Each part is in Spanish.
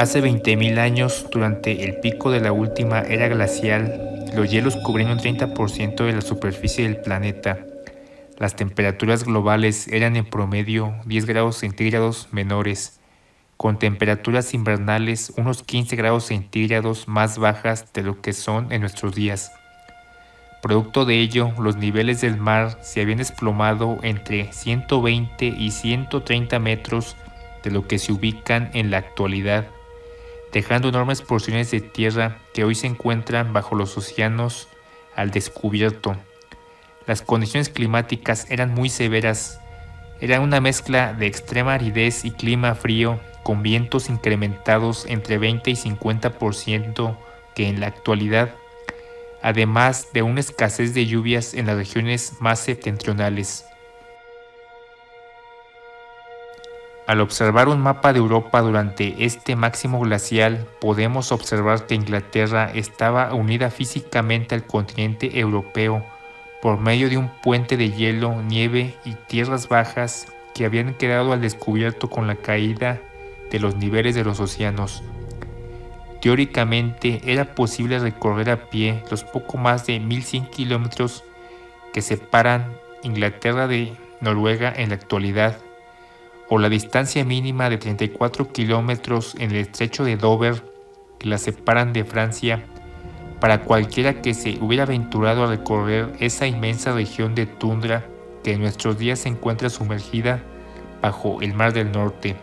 Hace 20.000 años, durante el pico de la última era glacial, los hielos cubrían un 30% de la superficie del planeta. Las temperaturas globales eran en promedio 10 grados centígrados menores, con temperaturas invernales unos 15 grados centígrados más bajas de lo que son en nuestros días. Producto de ello, los niveles del mar se habían desplomado entre 120 y 130 metros de lo que se ubican en la actualidad, dejando enormes porciones de tierra que hoy se encuentran bajo los océanos al descubierto. Las condiciones climáticas eran muy severas. Era una mezcla de extrema aridez y clima frío, con vientos incrementados entre 20 y 50% que en la actualidad, además de una escasez de lluvias en las regiones más septentrionales. Al observar un mapa de Europa durante este máximo glacial, podemos observar que Inglaterra estaba unida físicamente al continente europeo por medio de un puente de hielo, nieve y tierras bajas que habían quedado al descubierto con la caída de los niveles de los océanos. Teóricamente era posible recorrer a pie los poco más de 1100 kilómetros que separan Inglaterra de Noruega en la actualidad, o la distancia mínima de 34 kilómetros en el estrecho de Dover que la separan de Francia, para cualquiera que se hubiera aventurado a recorrer esa inmensa región de tundra que en nuestros días se encuentra sumergida bajo el Mar del Norte.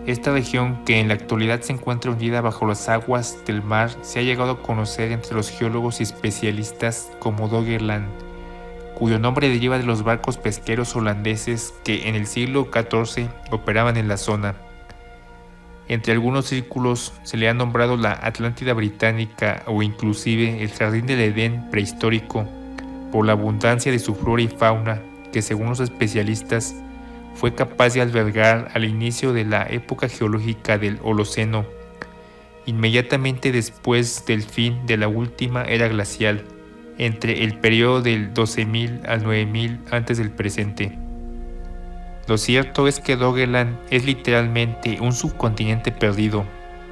Esta región, que en la actualidad se encuentra hundida bajo las aguas del mar, se ha llegado a conocer entre los geólogos y especialistas como Doggerland, cuyo nombre deriva de los barcos pesqueros holandeses que en el siglo XIV operaban en la zona. Entre algunos círculos se le ha nombrado la Atlántida británica o inclusive el Jardín del Edén prehistórico, por la abundancia de su flora y fauna que, según los especialistas, fue capaz de albergar al inicio de la época geológica del Holoceno, inmediatamente después del fin de la última era glacial, entre el periodo del 12.000 al 9.000 antes del presente. Lo cierto es que Doggerland es literalmente un subcontinente perdido,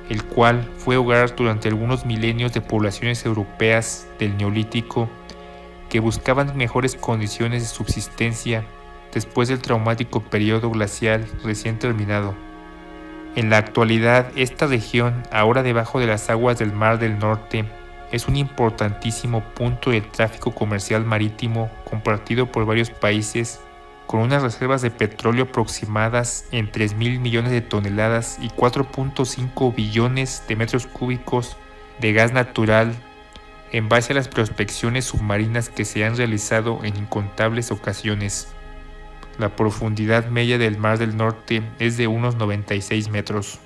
el cual fue hogar durante algunos milenios de poblaciones europeas del Neolítico que buscaban mejores condiciones de subsistencia después del traumático periodo glacial recién terminado. En la actualidad, esta región, ahora debajo de las aguas del Mar del Norte, es un importantísimo punto de tráfico comercial marítimo compartido por varios países, con unas reservas de petróleo aproximadas en 3.000 millones de toneladas y 4.5 billones de metros cúbicos de gas natural, en base a las prospecciones submarinas que se han realizado en incontables ocasiones. La profundidad media del Mar del Norte es de unos 96 metros.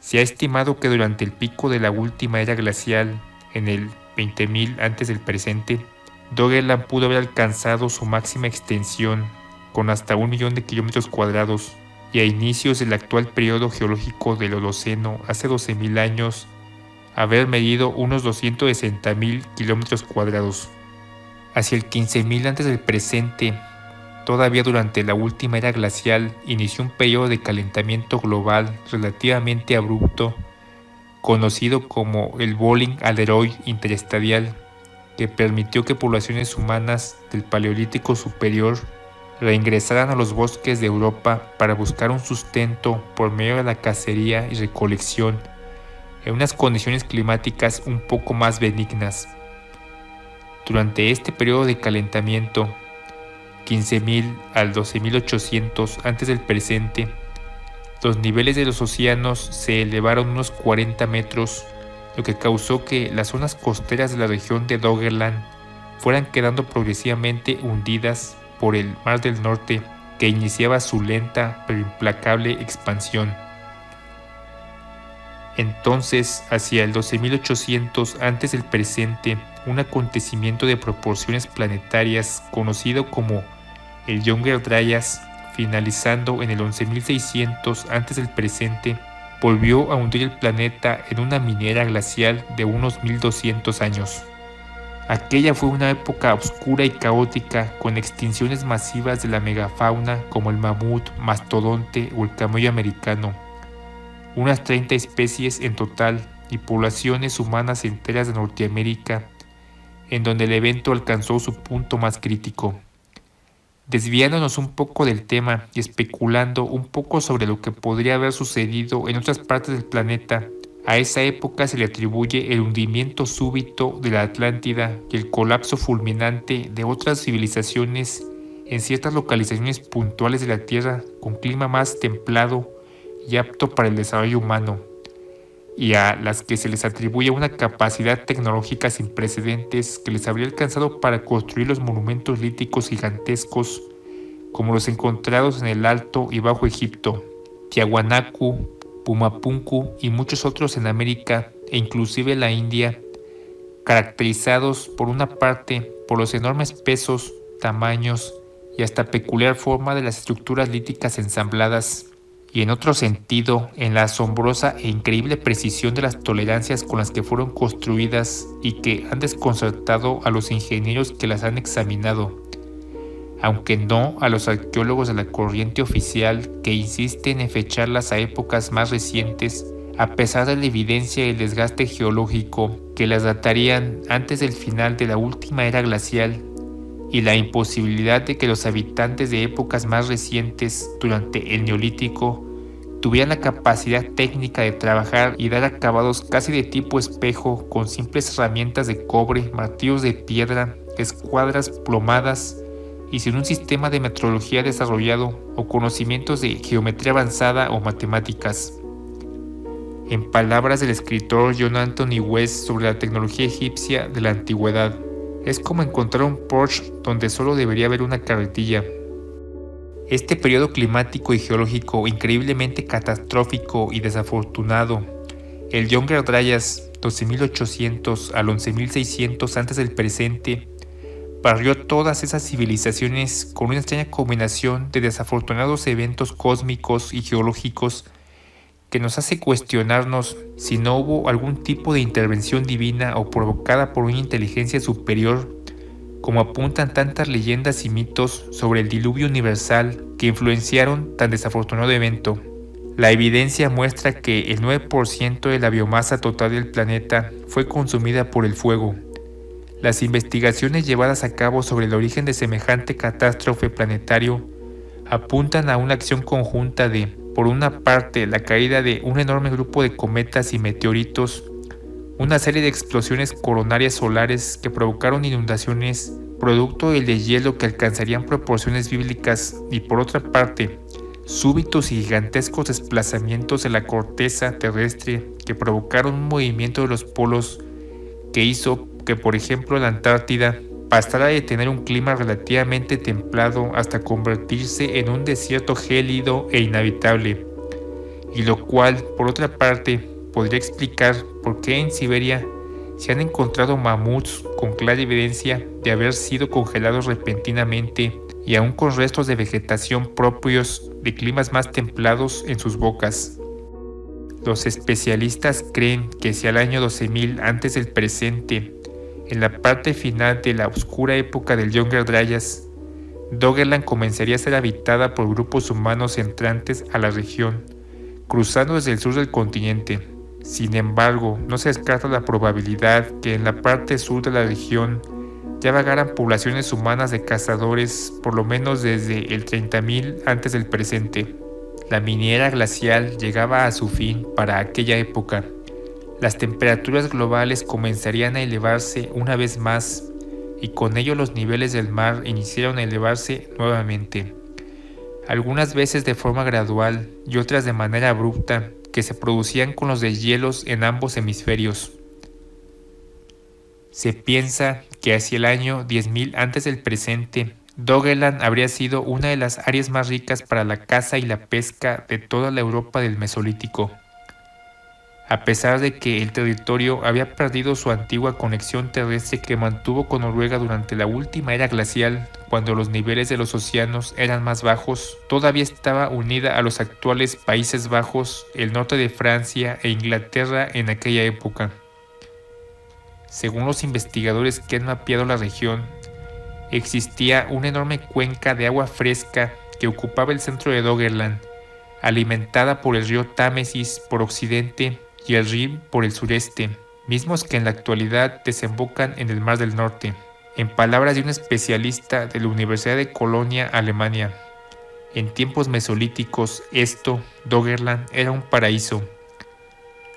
Se ha estimado que durante el pico de la última era glacial, en el 20.000 antes del presente, Doggerland pudo haber alcanzado su máxima extensión, con hasta 1 millón de kilómetros cuadrados, y a inicios del actual periodo geológico del Holoceno, hace 12.000 años, haber medido unos 260.000 kilómetros cuadrados. Hacia el 15.000 antes del presente, todavía durante la última era glacial, inició un periodo de calentamiento global relativamente abrupto, conocido como el Bolling Asteroid Interestadial, que permitió que poblaciones humanas del Paleolítico Superior reingresaran a los bosques de Europa para buscar un sustento por medio de la cacería y recolección en unas condiciones climáticas un poco más benignas. Durante este periodo de calentamiento, 15.000 al 12.800 antes del presente, los niveles de los océanos se elevaron unos 40 metros, lo que causó que las zonas costeras de la región de Doggerland fueran quedando progresivamente hundidas por el Mar del Norte, que iniciaba su lenta pero implacable expansión. Entonces, hacia el 12.800 antes del presente, un acontecimiento de proporciones planetarias conocido como el Younger Dryas, finalizando en el 11.600 antes del presente, volvió a hundir el planeta en una minera glacial de unos 1.200 años. Aquella fue una época oscura y caótica, con extinciones masivas de la megafauna como el mamut, mastodonte o el camello americano, unas 30 especies en total y poblaciones humanas enteras de Norteamérica, en donde el evento alcanzó su punto más crítico. Desviándonos un poco del tema y especulando un poco sobre lo que podría haber sucedido en otras partes del planeta, a esa época se le atribuye el hundimiento súbito de la Atlántida y el colapso fulminante de otras civilizaciones en ciertas localizaciones puntuales de la Tierra con clima más templado y apto para el desarrollo humano, y a las que se les atribuye una capacidad tecnológica sin precedentes que les habría alcanzado para construir los monumentos líticos gigantescos como los encontrados en el Alto y Bajo Egipto, Tiahuanacu, Pumapunku y muchos otros en América e inclusive la India, caracterizados por una parte por los enormes pesos, tamaños y hasta peculiar forma de las estructuras líticas ensambladas, y en otro sentido en la asombrosa e increíble precisión de las tolerancias con las que fueron construidas y que han desconcertado a los ingenieros que las han examinado, aunque no a los arqueólogos de la corriente oficial que insisten en fecharlas a épocas más recientes, a pesar de la evidencia y el desgaste geológico que las datarían antes del final de la última era glacial, y la imposibilidad de que los habitantes de épocas más recientes durante el Neolítico tuvieran la capacidad técnica de trabajar y dar acabados casi de tipo espejo con simples herramientas de cobre, martillos de piedra, escuadras plomadas y sin un sistema de metrología desarrollado o conocimientos de geometría avanzada o matemáticas. En palabras del escritor John Anthony West sobre la tecnología egipcia de la antigüedad, es como encontrar un Porsche donde solo debería haber una carretilla. Este periodo climático y geológico increíblemente catastrófico y desafortunado, el Younger Dryas 12.800 al 11.600 antes del presente, barrió todas esas civilizaciones con una extraña combinación de desafortunados eventos cósmicos y geológicos que nos hace cuestionarnos si no hubo algún tipo de intervención divina o provocada por una inteligencia superior, como apuntan tantas leyendas y mitos sobre el diluvio universal que influenciaron tan desafortunado evento. La evidencia muestra que el 9% de la biomasa total del planeta fue consumida por el fuego. Las investigaciones llevadas a cabo sobre el origen de semejante catástrofe planetario apuntan a una acción conjunta de, por una parte, la caída de un enorme grupo de cometas y meteoritos, una serie de explosiones coronarias solares que provocaron inundaciones producto del deshielo que alcanzarían proporciones bíblicas, y por otra parte, súbitos y gigantescos desplazamientos en la corteza terrestre que provocaron un movimiento de los polos que hizo que, por ejemplo, la Antártida pasara de tener un clima relativamente templado hasta convertirse en un desierto gélido e inhabitable, y lo cual, por otra parte, podría explicar por qué en Siberia se han encontrado mamuts con clara evidencia de haber sido congelados repentinamente y aún con restos de vegetación propios de climas más templados en sus bocas. Los especialistas creen que si al año 12.000 antes del presente, en la parte final de la oscura época del Younger Dryas, Doggerland comenzaría a ser habitada por grupos humanos entrantes a la región, cruzando desde el sur del continente. Sin embargo, no se descarta la probabilidad que en la parte sur de la región ya vagaran poblaciones humanas de cazadores por lo menos desde el 30.000 antes del presente. La miniera glacial llegaba a su fin para aquella época. Las temperaturas globales comenzarían a elevarse una vez más y con ello los niveles del mar iniciaron a elevarse nuevamente, algunas veces de forma gradual y otras de manera abrupta, que se producían con los deshielos en ambos hemisferios. Se piensa que hacia el año 10.000 antes del presente, Doggerland habría sido una de las áreas más ricas para la caza y la pesca de toda la Europa del Mesolítico. A pesar de que el territorio había perdido su antigua conexión terrestre que mantuvo con Noruega durante la última era glacial, cuando los niveles de los océanos eran más bajos, todavía estaba unida a los actuales Países Bajos, el norte de Francia e Inglaterra en aquella época. Según los investigadores que han mapeado la región, existía una enorme cuenca de agua fresca que ocupaba el centro de Doggerland, alimentada por el río Támesis por occidente y el Rin por el sureste, mismos que en la actualidad desembocan en el Mar del Norte. En palabras de un especialista de la Universidad de Colonia, Alemania, en tiempos mesolíticos, Doggerland, era un paraíso.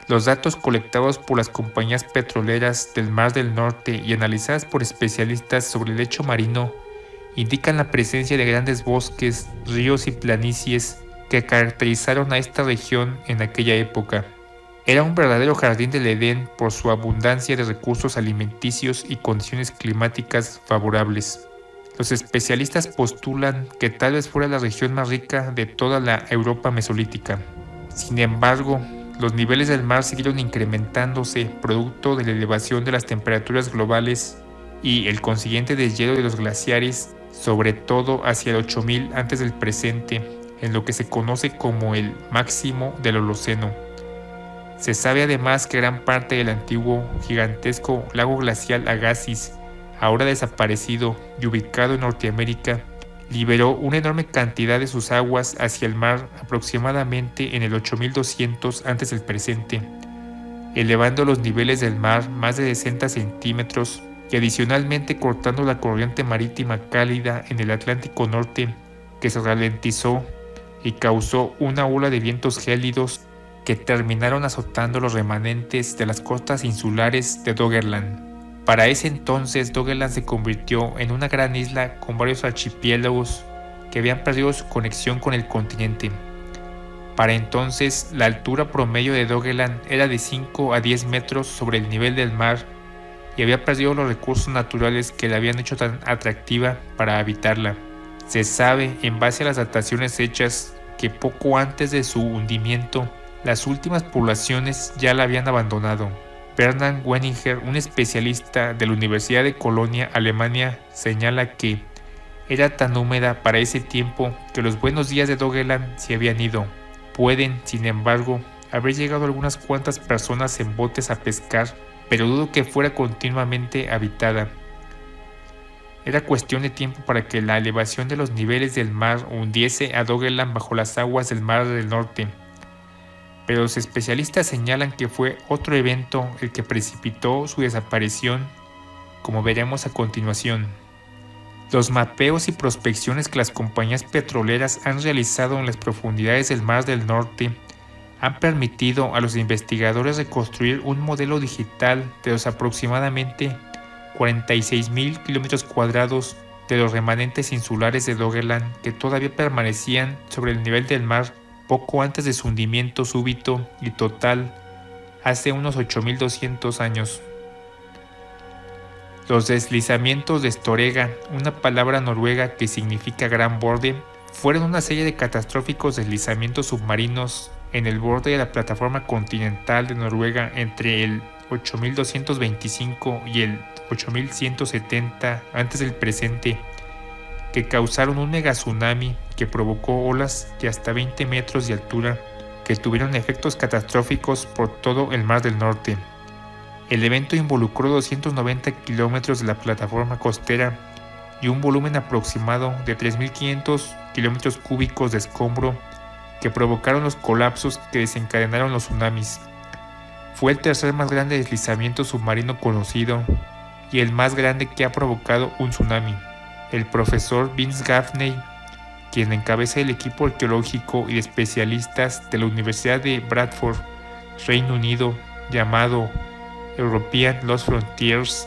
Los datos colectados por las compañías petroleras del Mar del Norte y analizadas por especialistas sobre el lecho marino indican la presencia de grandes bosques, ríos y planicies que caracterizaron a esta región en aquella época. Era un verdadero jardín del Edén por su abundancia de recursos alimenticios y condiciones climáticas favorables. Los especialistas postulan que tal vez fuera la región más rica de toda la Europa mesolítica. Sin embargo, los niveles del mar siguieron incrementándose producto de la elevación de las temperaturas globales y el consiguiente deshielo de los glaciares, sobre todo hacia el 8000 antes del presente, en lo que se conoce como el máximo del Holoceno. Se sabe además que gran parte del antiguo gigantesco lago glacial Agassiz, ahora desaparecido y ubicado en Norteamérica, liberó una enorme cantidad de sus aguas hacia el mar aproximadamente en el 8200 antes del presente, elevando los niveles del mar más de 60 centímetros y adicionalmente cortando la corriente marítima cálida en el Atlántico Norte, que se ralentizó y causó una ola de vientos gélidos que terminaron azotando los remanentes de las costas insulares de Doggerland. Para ese entonces, Doggerland se convirtió en una gran isla con varios archipiélagos que habían perdido su conexión con el continente. Para entonces, la altura promedio de Doggerland era de 5 a 10 metros sobre el nivel del mar y había perdido los recursos naturales que la habían hecho tan atractiva para habitarla. Se sabe, en base a las dataciones hechas, que poco antes de su hundimiento, las últimas poblaciones ya la habían abandonado. Bernhard Wenninger, un especialista de la Universidad de Colonia, Alemania, señala que era tan húmeda para ese tiempo que los buenos días de Doggerland se habían ido. Pueden, sin embargo, haber llegado algunas cuantas personas en botes a pescar, pero dudo que fuera continuamente habitada. Era cuestión de tiempo para que la elevación de los niveles del mar hundiese a Doggerland bajo las aguas del Mar del Norte. Pero los especialistas señalan que fue otro evento el que precipitó su desaparición, como veremos a continuación. Los mapeos y prospecciones que las compañías petroleras han realizado en las profundidades del Mar del Norte han permitido a los investigadores reconstruir un modelo digital de los aproximadamente 46.000 kilómetros cuadrados de los remanentes insulares de Doggerland que todavía permanecían sobre el nivel del mar poco antes de su hundimiento súbito y total hace unos 8.200 años. Los deslizamientos de Storega, una palabra noruega que significa gran borde, fueron una serie de catastróficos deslizamientos submarinos en el borde de la plataforma continental de Noruega entre el 8.225 y el 8.170 antes del presente, que causaron un mega tsunami que provocó olas de hasta 20 metros de altura que tuvieron efectos catastróficos por todo el Mar del Norte. El evento involucró 290 kilómetros de la plataforma costera y un volumen aproximado de 3.500 kilómetros cúbicos de escombro que provocaron los colapsos que desencadenaron los tsunamis. Fue el tercer más grande deslizamiento submarino conocido y el más grande que ha provocado un tsunami. El profesor Vince Gaffney, quien encabeza el equipo arqueológico y de especialistas de la Universidad de Bradford, Reino Unido, llamado European Lost Frontiers,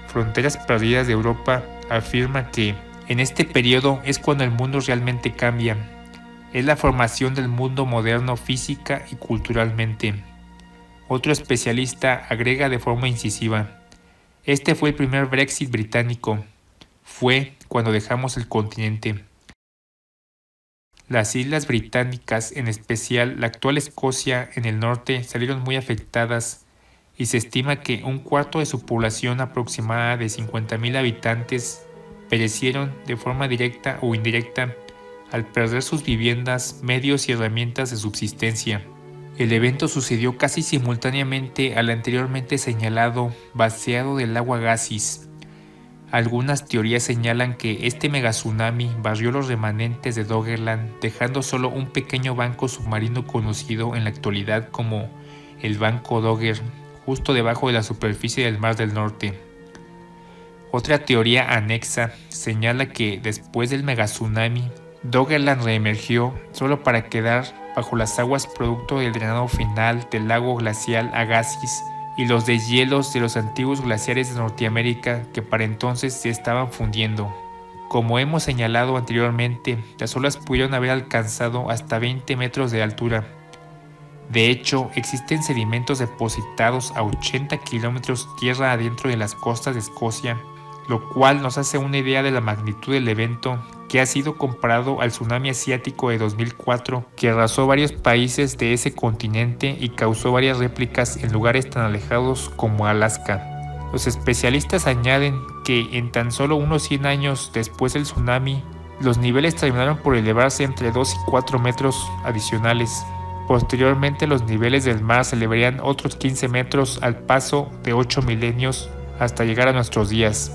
Fronteras Perdidas de Europa, afirma que en este periodo es cuando el mundo realmente cambia. Es la formación del mundo moderno física y culturalmente. Otro especialista agrega de forma incisiva: este fue el primer Brexit británico. Fue cuando dejamos el continente. Las islas británicas, en especial la actual Escocia en el norte, salieron muy afectadas y se estima que un cuarto de su población aproximada de 50.000 habitantes perecieron de forma directa o indirecta al perder sus viviendas, medios y herramientas de subsistencia. El evento sucedió casi simultáneamente al anteriormente señalado vaciado del lago Agassiz. Algunas teorías señalan que este megatsunami barrió los remanentes de Doggerland, dejando solo un pequeño banco submarino conocido en la actualidad como el Banco Dogger, justo debajo de la superficie del Mar del Norte. Otra teoría anexa señala que después del megatsunami, Doggerland reemergió solo para quedar bajo las aguas producto del drenado final del lago glacial Agassiz y los deshielos de los antiguos glaciares de Norteamérica que para entonces se estaban fundiendo. Como hemos señalado anteriormente, las olas pudieron haber alcanzado hasta 20 metros de altura. De hecho, existen sedimentos depositados a 80 kilómetros tierra adentro de las costas de Escocia, lo cual nos hace una idea de la magnitud del evento, que ha sido comparado al tsunami asiático de 2004 que arrasó varios países de ese continente y causó varias réplicas en lugares tan alejados como Alaska. Los especialistas añaden que en tan solo unos 100 años después del tsunami, los niveles terminaron por elevarse entre 2 y 4 metros adicionales. Posteriormente, los niveles del mar se elevarían otros 15 metros al paso de 8 milenios hasta llegar a nuestros días.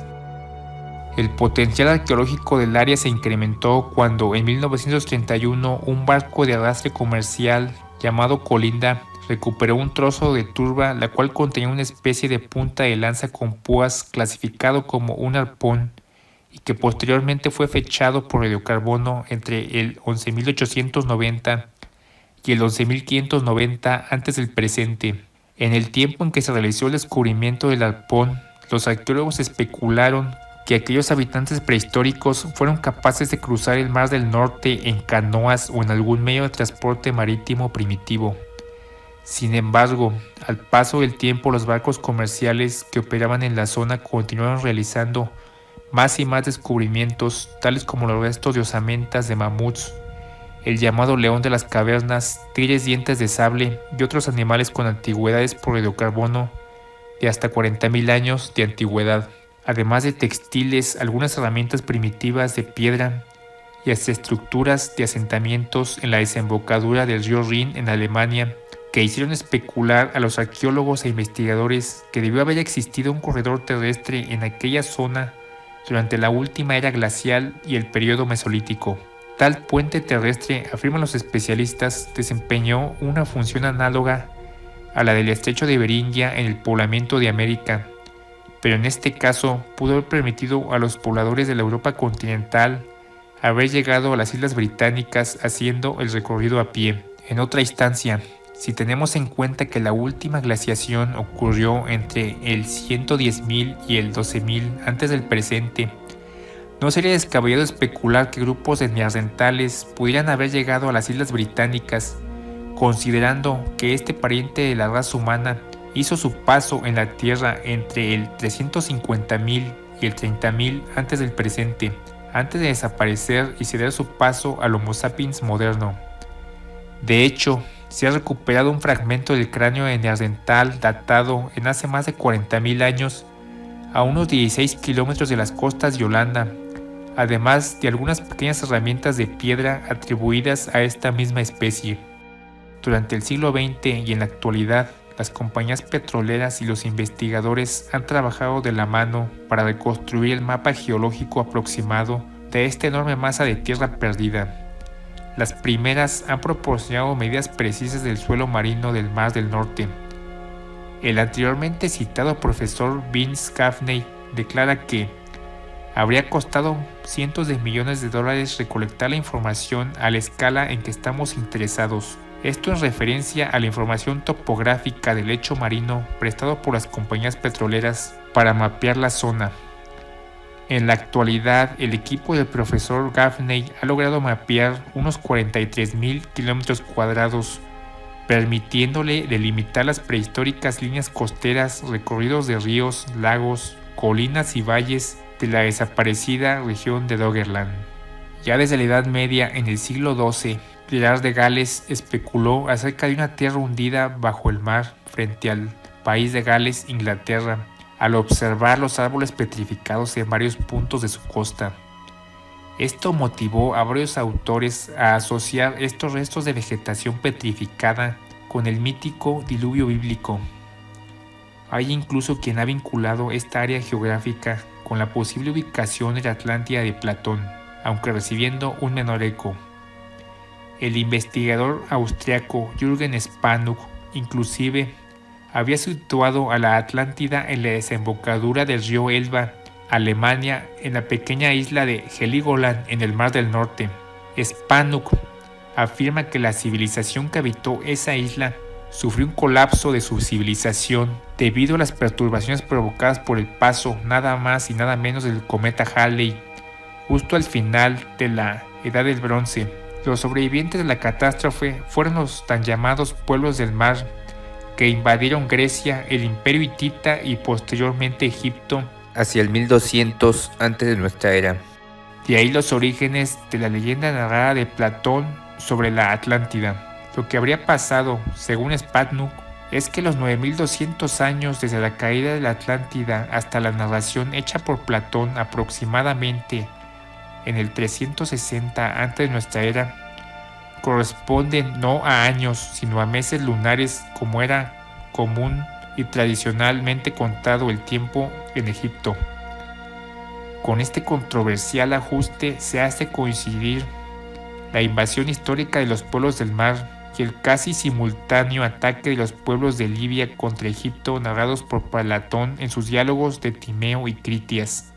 El potencial arqueológico del área se incrementó cuando en 1931 un barco de arrastre comercial llamado Colinda recuperó un trozo de turba la cual contenía una especie de punta de lanza con púas clasificado como un arpón y que posteriormente fue fechado por radiocarbono entre el 11.890 y el 11.590 antes del presente. En el tiempo en que se realizó el descubrimiento del arpón, los arqueólogos especularon que aquellos habitantes prehistóricos fueron capaces de cruzar el Mar del Norte en canoas o en algún medio de transporte marítimo primitivo. Sin embargo, al paso del tiempo los barcos comerciales que operaban en la zona continuaron realizando más y más descubrimientos, tales como los restos de osamentas de mamuts, el llamado león de las cavernas, tigres dientes de sable y otros animales con antigüedades por radiocarbono de hasta 40.000 años de antigüedad. Además de textiles, algunas herramientas primitivas de piedra y hasta estructuras de asentamientos en la desembocadura del río Rin en Alemania, que hicieron especular a los arqueólogos e investigadores que debió haber existido un corredor terrestre en aquella zona durante la última era glacial y el periodo mesolítico. Tal puente terrestre, afirman los especialistas, desempeñó una función análoga a la del estrecho de Beringia en el poblamiento de América, pero en este caso pudo haber permitido a los pobladores de la Europa continental haber llegado a las Islas Británicas haciendo el recorrido a pie. En otra instancia, si tenemos en cuenta que la última glaciación ocurrió entre el 110.000 y el 12.000 antes del presente, no sería descabellado especular que grupos de neandertales pudieran haber llegado a las Islas Británicas, considerando que este pariente de la raza humana hizo su paso en la Tierra entre el 350.000 y el 30.000 antes del presente, antes de desaparecer y ceder su paso al Homo sapiens moderno. De hecho, se ha recuperado un fragmento del cráneo de neandertal datado en hace más de 40.000 años a unos 16 kilómetros de las costas de Holanda, además de algunas pequeñas herramientas de piedra atribuidas a esta misma especie. Durante el siglo XX y en la actualidad, las compañías petroleras y los investigadores han trabajado de la mano para reconstruir el mapa geológico aproximado de esta enorme masa de tierra perdida. Las primeras han proporcionado medidas precisas del suelo marino del Mar del Norte. El anteriormente citado profesor Vince Gaffney declara que habría costado cientos de millones de dólares recolectar la información a la escala en que estamos interesados. Esto en referencia a la información topográfica del lecho marino prestado por las compañías petroleras para mapear la zona. En la actualidad, el equipo del profesor Gaffney ha logrado mapear unos 43.000 kilómetros cuadrados, permitiéndole delimitar las prehistóricas líneas costeras, recorridos de ríos, lagos, colinas y valles de la desaparecida región de Doggerland. Ya desde la Edad Media, en el siglo XII, Pilar de Gales especuló acerca de una tierra hundida bajo el mar frente al país de Gales, Inglaterra, al observar los árboles petrificados en varios puntos de su costa. Esto motivó a varios autores a asociar estos restos de vegetación petrificada con el mítico diluvio bíblico. Hay incluso quien ha vinculado esta área geográfica con la posible ubicación de la Atlántida de Platón, aunque recibiendo un menor eco. El investigador austriaco Jürgen Spanuk inclusive había situado a la Atlántida en la desembocadura del río Elba, Alemania, en la pequeña isla de Heligoland en el Mar del Norte. Spanuk afirma que la civilización que habitó esa isla sufrió un colapso de su civilización debido a las perturbaciones provocadas por el paso nada más y nada menos del cometa Halley, justo al final de la Edad del Bronce. Los sobrevivientes de la catástrofe fueron los tan llamados pueblos del mar, que invadieron Grecia, el Imperio hitita y posteriormente Egipto hacia el 1200 antes de nuestra era. De ahí los orígenes de la leyenda narrada de Platón sobre la Atlántida. Lo que habría pasado, según Spanuk, es que los 9200 años desde la caída de la Atlántida hasta la narración hecha por Platón aproximadamente en el 360 antes de nuestra era, corresponden no a años, sino a meses lunares, como era común y tradicionalmente contado el tiempo en Egipto. Con este controversial ajuste se hace coincidir la invasión histórica de los pueblos del mar y el casi simultáneo ataque de los pueblos de Libia contra Egipto narrados por Platón en sus diálogos de Timeo y Critias.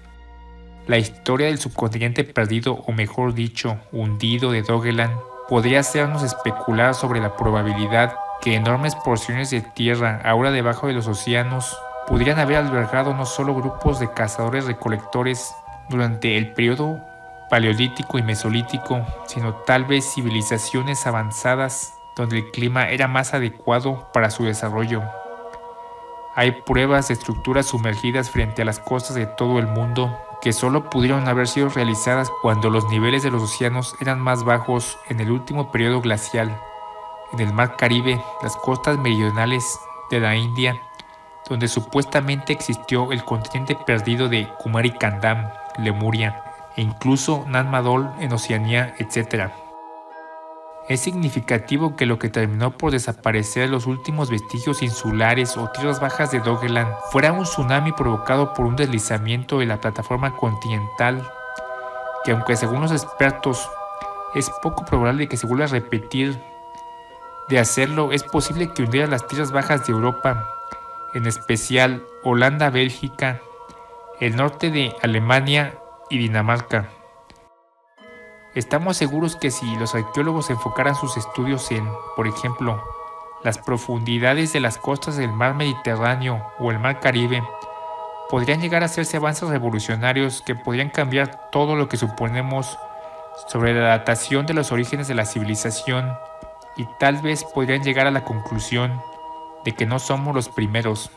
La historia del subcontinente perdido, o mejor dicho, hundido de Doggerland, podría hacernos especular sobre la probabilidad que enormes porciones de tierra, ahora debajo de los océanos, podrían haber albergado no solo grupos de cazadores-recolectores durante el periodo paleolítico y mesolítico, sino tal vez civilizaciones avanzadas donde el clima era más adecuado para su desarrollo. Hay pruebas de estructuras sumergidas frente a las costas de todo el mundo que solo pudieron haber sido realizadas cuando los niveles de los océanos eran más bajos en el último periodo glacial. En el Mar Caribe, las costas meridionales de la India, donde supuestamente existió el continente perdido de Kumari Kandam, Lemuria, e incluso Nan Madol en Oceanía, etc. Es significativo que lo que terminó por desaparecer los últimos vestigios insulares o tierras bajas de Doggerland fuera un tsunami provocado por un deslizamiento de la plataforma continental, que aunque según los expertos es poco probable que se vuelva a repetir. De hacerlo, es posible que hundiera las tierras bajas de Europa, en especial Holanda, Bélgica, el norte de Alemania y Dinamarca. Estamos seguros que si los arqueólogos enfocaran sus estudios en, por ejemplo, las profundidades de las costas del mar Mediterráneo o el mar Caribe, podrían llegar a hacerse avances revolucionarios que podrían cambiar todo lo que suponemos sobre la datación de los orígenes de la civilización, y tal vez podrían llegar a la conclusión de que no somos los primeros,